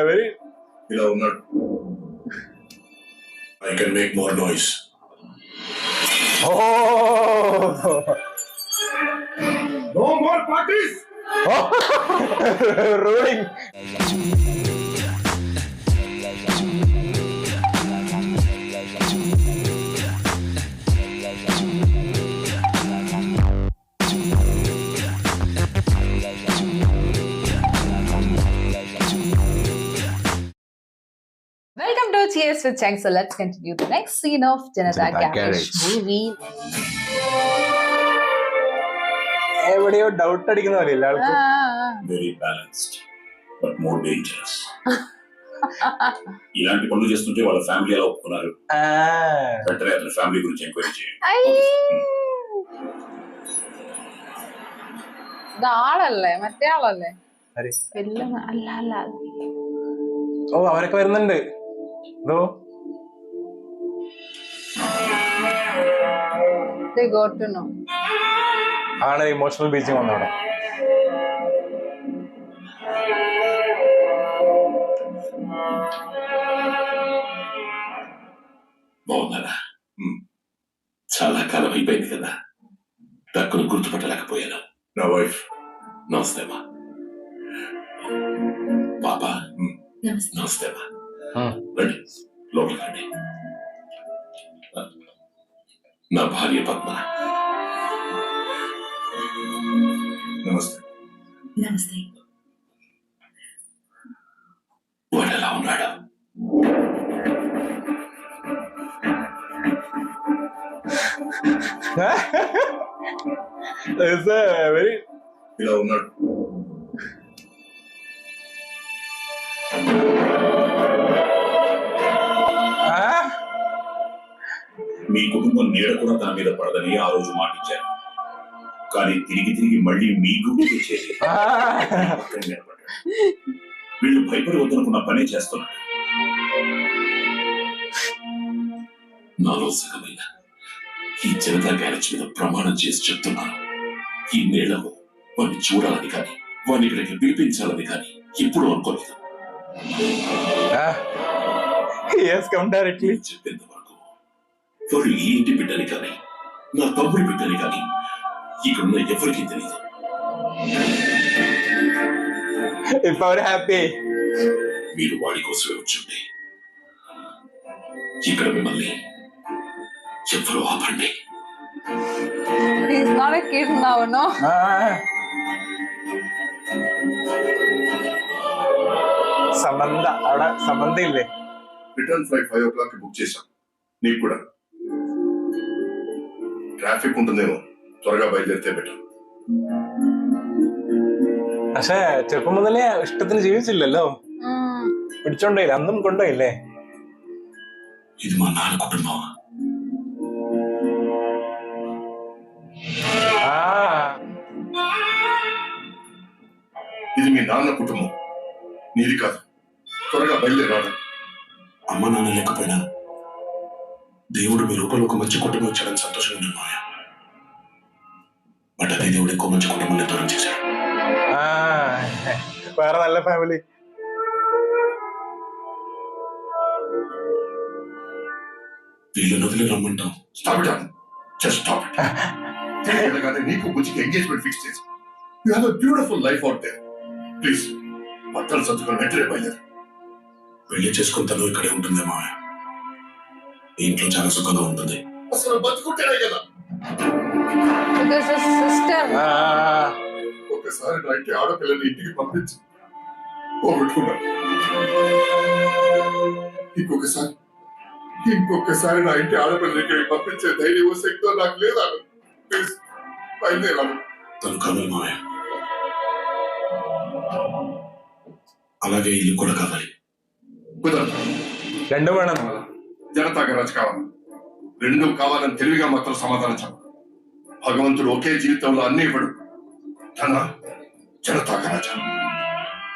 Very ఇలా ఉన్నాడు. I can make more noise. No more parties. Ruling. Welcome to Cheers with Chang. So let's continue the next scene of Janata Garage movie. എവിടെയോ doubt അടിക്കുന്ന പോലെ ആൾക്ക്. Very balanced but more dangerous. ఇలాంటి పనులు చేస్తుంటే వాళ్ళ ఫ్యామిలీ ఎలా ఒప్పుకున్నారు? వెంటనే అతని ఫ్యామిలీ గురించి ఎంక్వైరీ చేయండి. ആളല്ലേ മറ്റേ ആളല്ലേ? അല്ല അല്ല. ഓ അവരൊക്കെ വരുന്നുണ്ട്. They got to know. ആണ് ഇമോഷണൽ ബീച്ചിങ് വന്നവിടെ. బాగున్నారా? చాలా కాలం అయిపోయింది కదా, టక్కును గుర్తుపట్టలేకపోయాను. నా వైఫ్. నమస్తే అమ్మా. పాపా నమస్తే అమ్మా. రండి లోపలికి రండి. నా భార్య పద్మ. నమస్తే. నమస్తే. వాడు ఎలా ఉన్నాడు? వెరీ ఇలా ఉన్నాడు. మీ కుటుంబం నీడ కూడా తన మీద పడదని ఆ రోజు మాటిచ్చారు, కానీ తిరిగి తిరిగి మళ్ళీ మీ గురించి వచ్చేది. వీళ్ళు భయపడి వద్దనుకున్న పనే చేస్తున్నారు. నాలో సగమైన ఈ జనతా గ్యారేజ్ మీద ప్రమాణం చేసి చెప్తున్నాను, ఈ నేళ్లలో వాడిని చూడాలని కానీ వాడిని ఇక్కడికి పిలిపించాలని కానీ ఎప్పుడూ అనుకోలేదు. చెప్పేంత వరకు వాడు ఈ ఇంటి బిడ్డని కానీ నా తమ్ముడి బిడ్డని కానీ ఇక్కడున్న ఎవరికీ తెలియదు. మీరు వాడి కోసమే వచ్చుంటే ఇక్కడ మిమ్మల్ని ఎవరు ఆపండి. He's not a kid now, no? సంబంధ അവിടെ సంబంధం ఇల్లే. రిటర్న్ ఫ్లైట్ 5 o'clock బుక్ చేశాం. నీకు కూడా ట్రాఫిక్ ఉంటుందేమో, త్వరగా బయలుదేరితే బెటర్. പക്ഷെ ചെറുപ്പം മുതലേ ഇഷ്ടത്തിന് ജീവിച്ചില്ലല്ലോ, പിടിച്ചോണ്ടേയില്ല, അന്നും കൊണ്ടോയില്ലേ. ఇది మా నాన్న కుటుంబం. ఇది మీ నాన్న కుటుంబం, నీది కాదు. త్వరగా బయలుదేరాలి. అమ్మ నాన్న లేకపోయినా దేవుడు మీ రూపంలో ఒక మంచి కుటుంబం ఇచ్చాడని సంతోషంగా ఉంది మాయ. బట్ అదే దేవుడు ఇంకో మంచి కుటుంబాన్ని దూరం చేశాడు. വേറെ നല്ല ഫാമിലി. వీళ్ళు వదిలి రమ్మంటాం. Stop it. Just stop it. తిరిగి నీకు బుజ్జికి ఎంగేజ్మెంట్ ఫిక్స్ చేసి you have a beautiful life out there. Please బట్టలు సర్దుకొని వెంటనే బయలుదేరు. పెళ్లి చేసుకుంటాను ఇక్కడే ఉంటుందేమో, ఇంట్లో చాలా సుఖంగా ఉంటుంది. అసలు బతుకుంటేనే కదా. ఒకసారి నా ఇంటి ఆడపిల్లని ఇంటికి పంపించి పోగొట్టుకున్నాను. ఇంకొకసారి నా ఇంటి ఆడపిల్లని ఇక్కడికి పంపించే ధైర్యం శక్తో నాకు లేదా. ప్లీజ్ బయలుదేరాను. తను కావాలి మామయ్య, అలాగే ఇల్లు కూడా కావాలి. కుదరదు. రెండు వేണം. జనతా గ్యారేజ్ కావాలి. రెండు కావాలని తెలివిగా మాత్రం సమాధానం చెప్పు. భగవంతుడు ఒకే జీవితంలో అన్ని ఇవ్వడు. తన Janatha Garage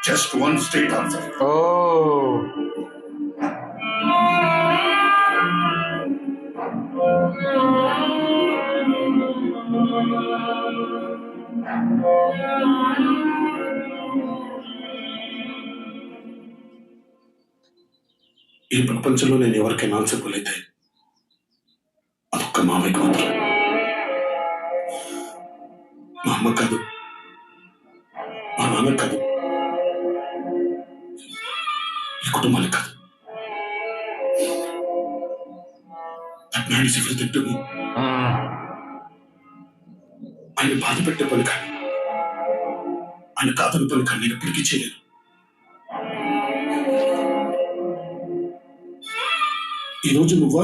just one state answer. ఓ ఈ ప్రపంచంలో నేను ఎవరికైనా ఆన్సర్బుల్ అయితే అదొక్క మామయ్యకు మాత్రం. మా అమ్మ కాదు, మా నాన్న కాదు, ఈ కుటుంబానికి కాదు. That man is everything to me. ఆయన బాధ పెట్టే పని కానీ, ఆయన కాదని పని కానీ నేను ఎప్పటికీ చేయలేను. ఈరోజు నువ్వా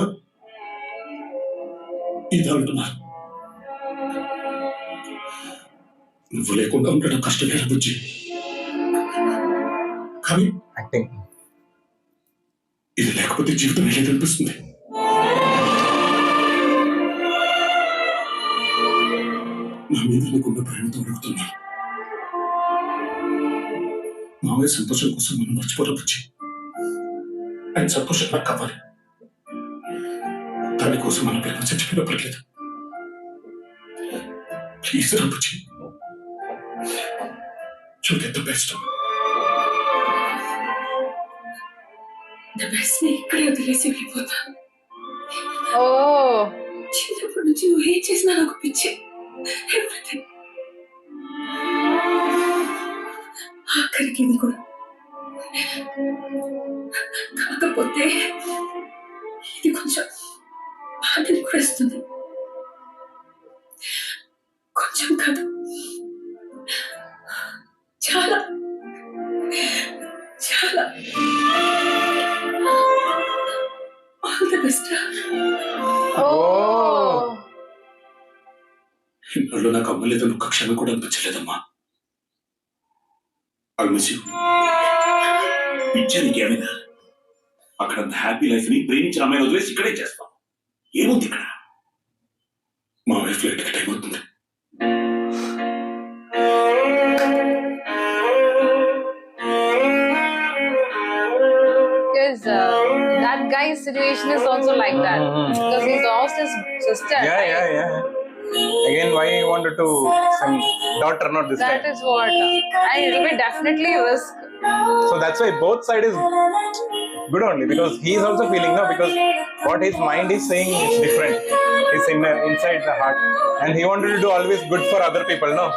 ఇది అంటున్నారు. నువ్వు లేకుండా ఉండడం కష్టమే బుజ్జి, కానీ ఇది లేకపోతే జీవితం లేదనిపిస్తుంది. నా మీద నీకున్న ప్రేమతో అడుగుతున్నా. మామయ్య సంతోషం కోసం మనం మర్చిపోరా బుజ్జి. ఆయన సంతోషం నాకు కావాలి. దానికోసం మన ప్రేమ చచ్చిపోయినా పర్లేదు. ప్లీజ్ రా బుజ్జి, you'll get the best. The best ని ఇక్కడే వదిలేసి వెళ్ళిపోతా. Oh. చిన్నప్పటి నుంచి నువ్వు ఏం చేసినా నాకు పిచ్చి. Everything. ఆఖరికి ఇది కూడా. కాకపోతే ఇది కొంచెం బాధని కూడా ఇస్తుంది. కొంచెం కాదు, చాలా చాలా. All the best. Oh. ఇన్నాళ్ళు నాకు అమ్మ లేదని ఒక్క క్షణం కూడా అనిపించలేదమ్మా. I'll miss you. పిచ్చా నీకేమైనా? అక్కడ హ్యాపీ లైఫ్ ని ప్రేమించిన అమ్మాయిని వదిలేసి ఇక్కడే చేస్తాం. ఏముంది ఇక్కడ? మా వైఫ్ ఫ్లైట్ టైం అవుతుంది. Because that guy's situation is also like that. Because he's lost his sister. Yeah, right? yeah. Again, why he wanted to some daughter, not this That time. is what. And it will be definitely risk. So that's why both side is good only, because he is also feeling no, because what his mind is saying is different. It's inside the heart, and he wanted to do always good for other people, no.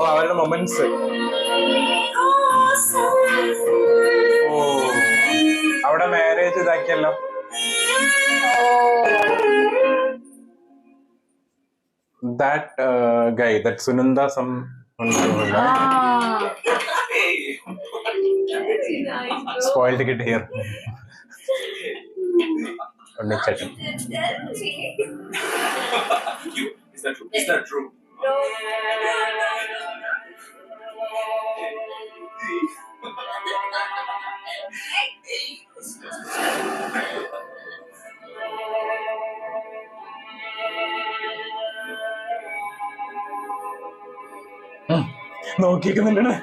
Oh, our moments. Oh, our marriage is actually. That guy, that Sunanda, some. Ah. Spoiled ticket here. Next chatting. Is that true? Is that true? No, കേൾക്കുന്നുണ്ട്.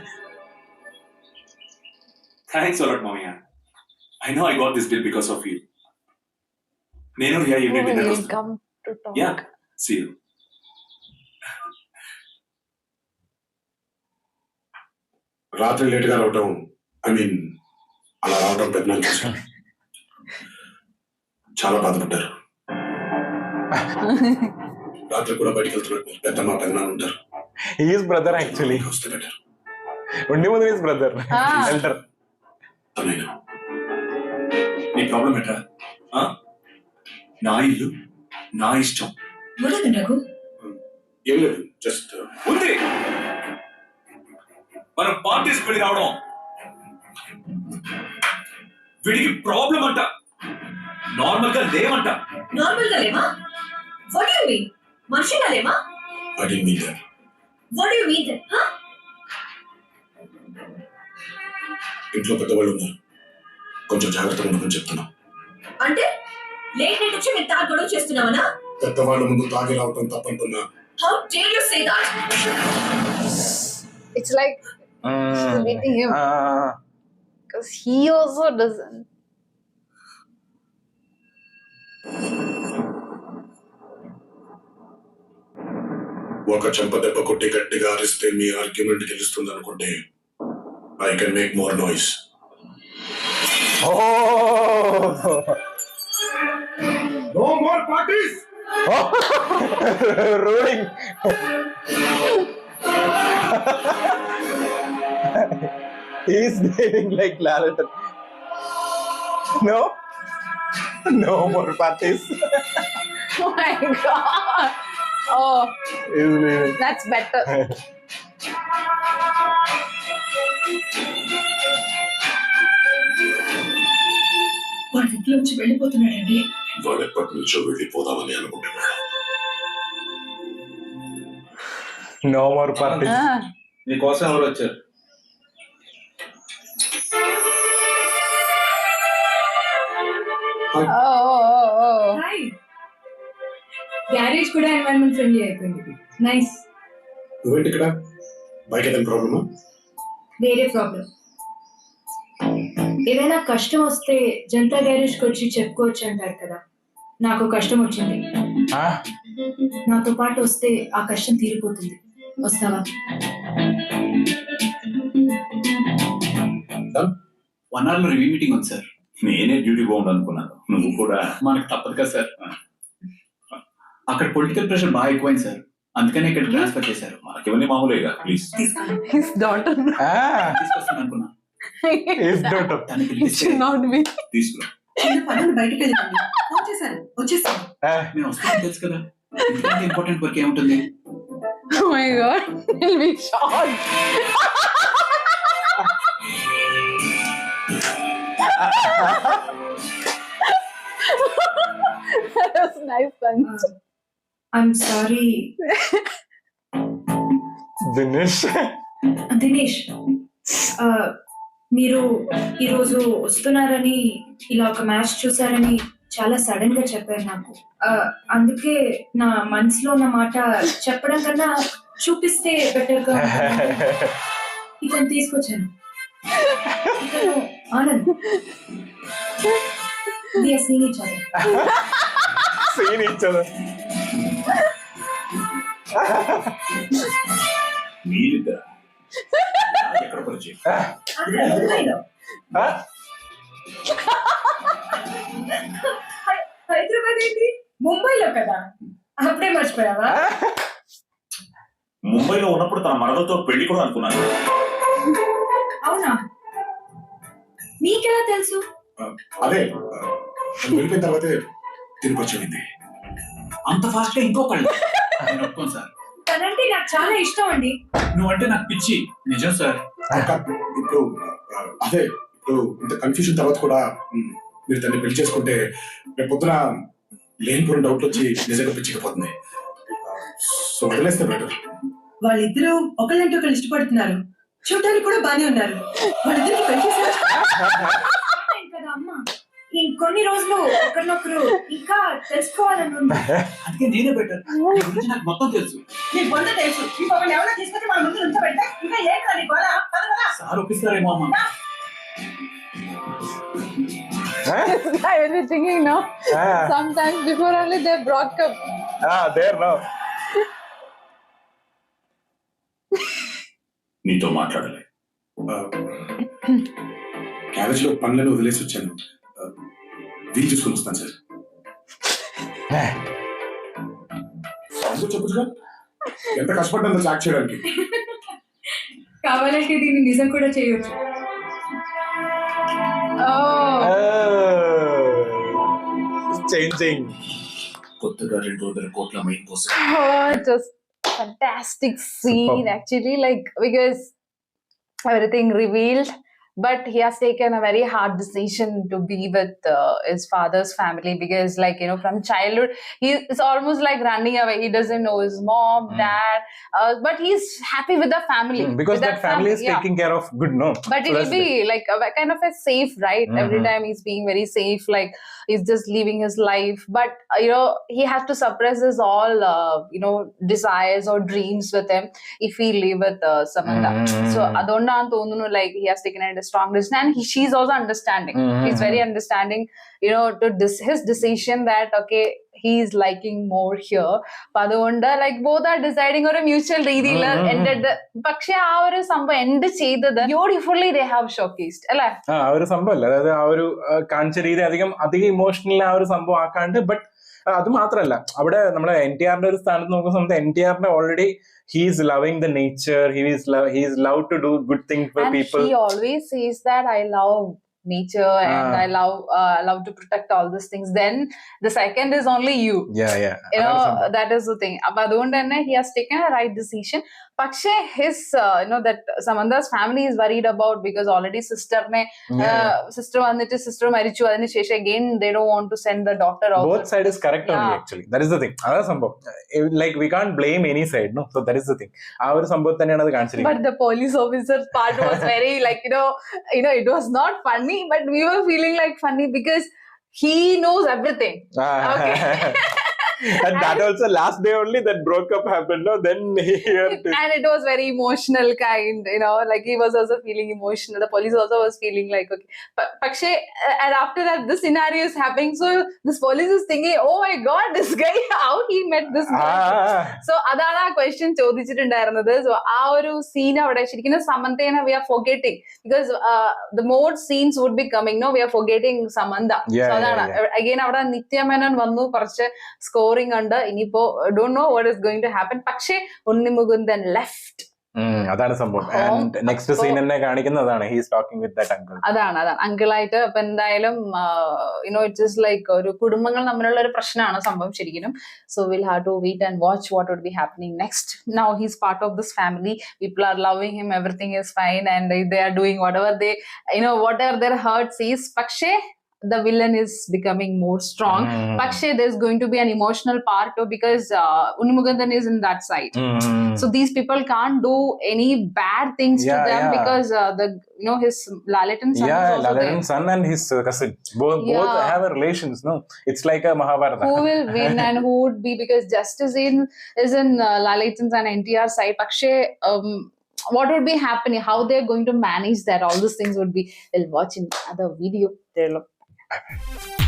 Thanks a lot, Mamiya. I know I got this deal because of you. Nenu Riya evening dinner We'll kostu. come to talk. Yeah, see you. రాత్రి లేట్గా రావటం, అలా రావటం పెద్దనాన్న చూశాను. చాలా బాధపడ్డారు. రాత్రి కూడా బయటికి వెళ్తున్నట్టు పెద్దమ్మ పెద్దనాన్న ఉంటారు. He is brother actually. వస్తే better. Only one is brother. Ah. Elder. తనైనా నీ ప్రాబ్లం ఎట్రా? నా ఇల్లు నా ఇష్టం. ఉండదు రఘు. ఏం లేదు, జస్ట్ ఉంది. మనం పార్టీస్ పెళ్లి రావడం వీడికి ప్రాబ్లం అంట. నార్మల్ గా లేవంట. నార్మల్ గా లేమా? What you mean? మనిషిగా లేమా? అడిగి మీద వాట్ యు మీన్? ఇంట్లో పెద్దవాళ్ళు ఉన్నారు, కొంచెం జాగ్రత్తగా ఉండమని చెప్తున్నా. అంటే లేట్ నైట్ వచ్చి నేను తాగి గొడవ చేస్తున్నావనా? పెద్దవాళ్ళ ముందు తాగి రావటం తప్పంటున్నా. How dare you say that? It's like she's beating him. because he also doesn't. ఒక చెంప దెబ్బ కొట్టి గట్టిగా అరిస్తే మీ ఆర్గ్యుమెంట్ గెలుస్తుంది అనుకుంటే I can make more noise. Oh, no more parties. ruling. He's dating like Lalaton. No more parties. Oh my god. Oh, He's leaving. that's better. వాడి ఇంట్లో నుంచి వెళ్ళిపోతున్నాడండి. వాడు ఎప్పటి నుంచో వెళ్ళిపోదామని అనుకుంటున్నాడు. No more parties. Ah. నీకోసం ఎవరు వచ్చారు? Oh. హాయ్. గ్యారేజ్ కూడా ఎన్వైరన్మెంట్ ఫ్రెండ్లీ అయిపోయింది. నైస్. నువ్వేంటి ఇక్కడ? బైక్ ఏదైనా ప్రాబ్లమా? వేరే ప్రాబ్లం. ఏదైనా కష్టం వస్తే జనతా గ్యారేజ్కి వచ్చి చెప్పుకోవచ్చు అంటారు కదా. నాకు కష్టం వచ్చింది. Ah, నాతో పాటు వస్తే ఆ కష్టం తీరిపోతుంది. వస్తావా? 1 hour లో రివ్యూ మీటింగ్ ఉంది సార్. నేనే డ్యూటీ బాగుండు అనుకున్నాను, నువ్వు కూడా. మనకు తప్పదు కదా సార్. అక్కడ పొలిటికల్ ప్రెషర్ బాగా ఎక్కువైంది సార్, అందుకనే ఇక్కడ ట్రాన్స్ఫర్ చేశారు. మనకివన్నీ మామూలేగా, ప్లీజ్. His daughter. తీసుకొస్తాను అనుకున్నా, his daughter. తనకి It should not be. తీసుకురా. చిన్న పనులు బయటకు వెళ్ళండి. ఫోన్ చేశాను, వచ్చేసాను. Ah, మేము వస్తాం తెలుసు కదా. ఇంపార్టెంట్ వర్క్ ఏముంటుంది? Oh my god. He'll be shocked. That was nice punch. I'm sorry Dinesh. Dinesh. మీరు ఈరోజు వస్తున్నారని, ఇలా ఒక మ్యాచ్ చూసారని చాలా సడన్ గా చెప్పారు నాకు. అందుకే నా మనసులో ఉన్న మాట చెప్పడం కన్నా చూపిస్తే బెటర్ గా ఉంటుంది. ఇతను తీసుకొచ్చాను. ఇతను Anand. We are seeing each other. Seen each other. మీరిద్దరా? ఎక్కడ పరిచయం? అక్కడ ముంబైలో. Ah, హైదరాబాద్ ఏంటి? ముంబైలో కదా. అప్పుడే మర్చిపోయావా? ముంబైలో ఉన్నప్పుడు తన మరదలతో పెళ్లి కూడా అనుకున్నాను. అవునా? నీకెలా తెలుసు? అదే వెళ్ళిపోయిన తర్వాతే తిరిగి వచ్చేది. అంత ఫాస్ట్ గా ఇంకొకళ్ళు? నేను ఒప్పుకోను సార్. తనంటే నాకు చాలా ఇష్టం అండి. నువ్వంటే నాకు పిచ్చి. నిజం సార్. ఇప్పుడు అదే ఇప్పుడు ఇంత కన్ఫ్యూజన్ తర్వాత కూడా మీరు దాన్ని పెళ్లి చేసుకుంటే రేపు పొద్దున లేనిపోయిన డౌట్లు వచ్చి నిజంగా పిచ్చికపోతుంది. సో వదిలేస్తే బెటర్. వాళ్ళిద్దరూ ఒకళ్ళంటే ఒకళ్ళు ఇష్టపడుతున్నారు. చూడటానికి కూడా బానే ఉన్నారు. వాళ్ళిద్దరికి పెళ్లి చేశారు కదా అమ్మ. ఇంకొన్ని రోజులు ఒకరినొకరు ఇంకా తెలుసుకోవాలని ఉంది. అందుకే నేనే బెటర్. నీ గురించి నాకు మొత్తం తెలుసు. నీకు వంద తెలుసు. ఇంకొకరిని ఎవరో తీసుకొచ్చి వాళ్ళ ముందు ఉంచబెడితే ఇంకా ఏం కాదు నీ గోల. సార్ ఒప్పిస్తారేమో అమ్మ. I was thinking now. Ah. Sometimes before only they broke up. There now. నీతో మాట్లాడలే. క్యారేజ్ లో పనులను వదిలేసి వచ్చాను. వీలు చూసుకుని వస్తాను సార్. చెప్పచ్చుగా ఎంత కష్టపడ్డా చాక్ చేయడానికి. కావాలంటే దీన్ని నిజం కూడా చేయొచ్చు. Oh. Changing. కొత్తగా 200 కోట్ల మెయిన్ కోసం. Oh, it was fantastic scene Superb. actually, like because everything revealed, but he has taken a very hard decision to be with his father's family because, like, you know, from childhood he is almost like running away. He doesn't know his mom, dad, but he's happy with the family. Because with that family is yeah. taking care of good, no? But So it will that's be like a kind of a safe, right? Every Mhm. time he's being very safe, like he's just living his life. But you know, he has to suppress his all, you know, desires or dreams with him if he live with Samantha. So adonda antondunu, like he has taken a strong decision, and she's also understanding. She's very understanding, you know, to his decision that okay, he's liking more here. അപ്പൊ അതുകൊണ്ട് like both are deciding ഒരു mutual രീതിയിൽ ended. പക്ഷെ ആ ഒരു സംഭവം end ചെയ്തത് beautifully they have showcased അല്ലെ. ആ ഒരു സംഭവമല്ല, അതായത് ആ ഒരു കാണിച്ച രീതി അധികം ഇമോഷണൽ ആ ഒരു സംഭവം ആക്കാണ്ട്. ബട്ട് അത് മാത്രല്ല, അവിടെ നമ്മളെ NTRന്റെ ഒരു സ്ഥാനത്ത് നോക്കുന്ന സമയത്ത് NTRന്റെ already he's loving the nature, he's love to do good things for and people. he always says that I love nature and I love to protect all these things. Then the second is only you. Yeah. You know, that is the thing. Appo adonde തന്നെ he has taken a right decision. പക്ഷേ his you know that Samantha's family is worried about, because already sister വന്നിട്ട് sister മരിച്ചു, അതിന് ശേഷം again they don't want to send the daughter also. Both side is correct only actually. That is the thing. അതാ സംഭവം. Like we can't blame any side, no? So that is the thing. ആ ഒരു സംഭവം തന്നെയാണ് അത് കാണിച്ചിരിക്കുന്നത്. But the police officer part was very like, you know, it was not funny, but we were feeling like funny because he knows everything. Okay. And that also last day only that broke up happened, no? Then and it was very emotional kind, you know, like he was also feeling emotional. The police also was feeling like okay. Pakshe, and after that this scenario is happening, so this police is thinking, oh my god, this guy, how he met this guy. So adana question chodichittundairunathu. So aa oru scene avade shirikkum Samanthena we are forgetting, because the more scenes would be coming, no, we are forgetting Samantha. So adana again avada Nithya Menon vannu korche scoring under ഇനിയിപ്പോ don't know what is going to happen. പക്ഷേ Unni Mukundan left. അതാണ് സംഭവം. And next scene തന്നെ കാണിക്കുന്നതാണ്, he is talking with that uncle. അതാണ് അങ്കിളായിട്ട്. അപ്പൊ എന്തായാലും you know it is like ഒരു കുടുംബങ്ങൾ തമ്മിലുള്ള ഒരു പ്രശ്നമാണ് സംഭവം ശരിക്കും. So will have to wait and watch what would be happening next. Now he is part of this family, people are loving him, everything is fine and they are doing whatever they, you know, whatever their heart says. പക്ഷേ the villain is becoming more strong. Pakshe, there's going to be an emotional part too, because Unnimukundan is in that side. So these people can't do any bad things to them because the, you know, his Lalitan son is also Lalitan there. son and his cousin both have a relations, no? It's like a Mahabharata. Who will win and who would be, because justice is in Lalitan's and NTR side. Pakshe, what would be happening, how they're going to manage that, all these things would be, we'll watch in other video. Bye bye.